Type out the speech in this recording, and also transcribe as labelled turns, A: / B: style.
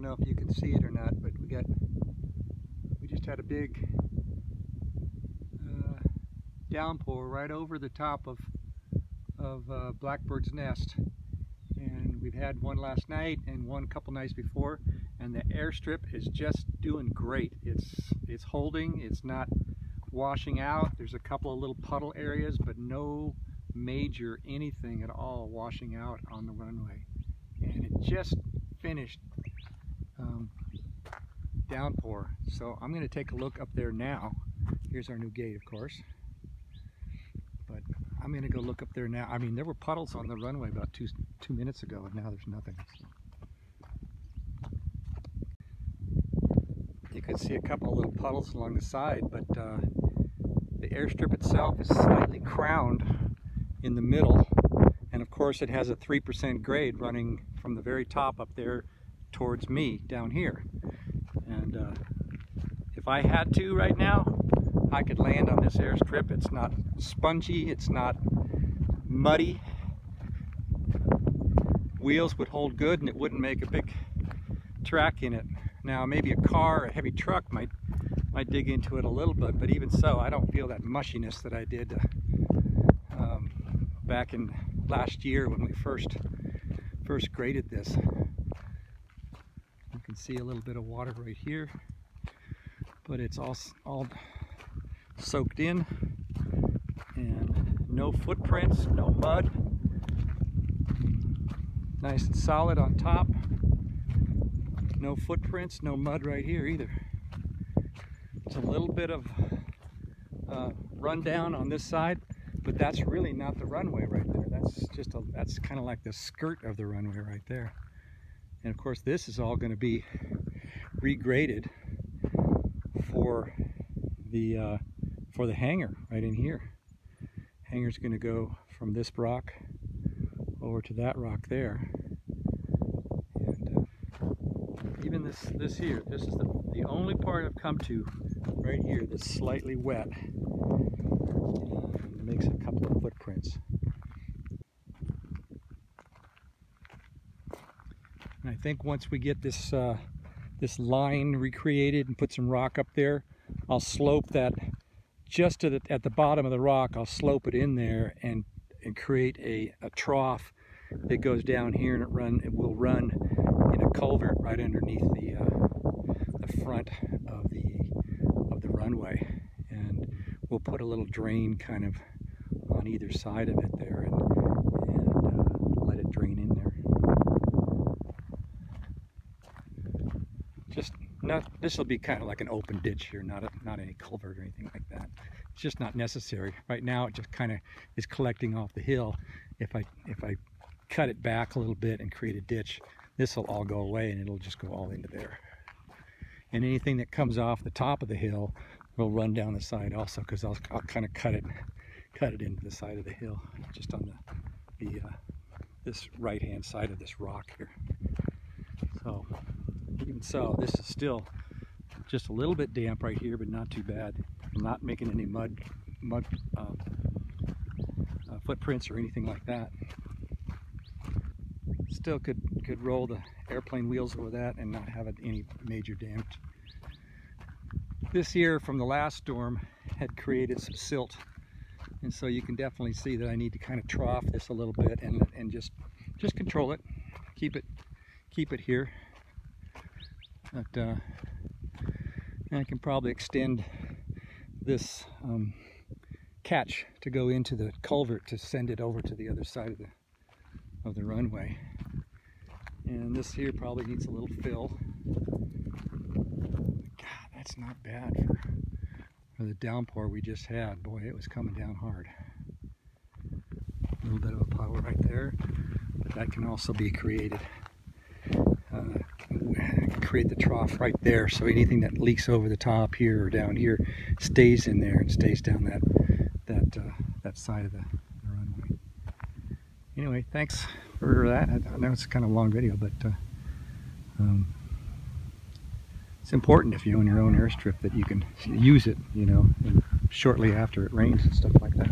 A: know if you can see it or not, but we just had a big downpour right over the top of Blackbird's nest, and we've had one last night and one a couple nights before, and the airstrip is just doing great. It's holding, it's not washing out. There's a couple of little puddle areas, but no major anything at all washing out on the runway. And it just finished downpour. So I'm going to take a look up there now. Here's our new gate, of course. But I'm going to go look up there now. I mean, there were puddles on the runway about two minutes ago, and now there's nothing. So you can see a couple of little puddles along the side, but the airstrip itself is slightly crowned in the middle, and of course it has a 3% grade running from the very top up there towards me down here. And if I had to right now, I could land on this airstrip. It's not spongy, it's not muddy. Wheels would hold good and it wouldn't make a big track in it. Now maybe a car, a heavy truck might dig into it a little bit, but even so, I don't feel that mushiness that I did back in last year when we first graded this. You can see a little bit of water right here, but it's all soaked in, and no footprints, no mud. Nice and solid on top. No footprints, no mud right here either. It's a little bit of rundown on this side, but that's really not the runway right there. That's kind of like the skirt of the runway right there. And of course, this is all going to be regraded for the hangar right in here. Hangar's going to go from this rock over to that rock there. And even this here, this is the only part I've come to right here that's slightly wet. It makes a couple of footprints. And I think once we get this this line recreated and put some rock up there, I'll slope that just at the bottom of the rock. I'll slope it in there and create a trough that goes down here, and it will run in a culvert right underneath the front of the runway, and we'll put a little drain kind of on either side of it there, and let it drain in there. This will be kind of like an open ditch here, not any culvert or anything like that. It's just not necessary right now. It just kind of is collecting off the hill. If I cut it back a little bit and create a ditch, this will all go away and it'll just go all into there. And anything that comes off the top of the hill will run down the side also, because I'll kind of cut it into the side of the hill, just on this right hand side of this rock here. So even so, this is still just a little bit damp right here, but not too bad. I'm not making any mud footprints or anything like that. Still could roll the airplane wheels over that and not have any major damage. This here from the last storm had created some silt, and so you can definitely see that I need to kind of trough this a little bit and just control it, keep it here. But I can probably extend this catch to go into the culvert to send it over to the other side of the runway. And this here probably needs a little fill. God, that's not bad for the downpour we just had. Boy, it was coming down hard. A little bit of a puddle right there, but that can also be created. Create the trough right there, so anything that leaks over the top here or down here stays in there and stays down that side of the runway. Anyway, thanks for that. I know it's kind of a long video, but it's important if you own your own airstrip that you can use it, you know, shortly after it rains and stuff like that.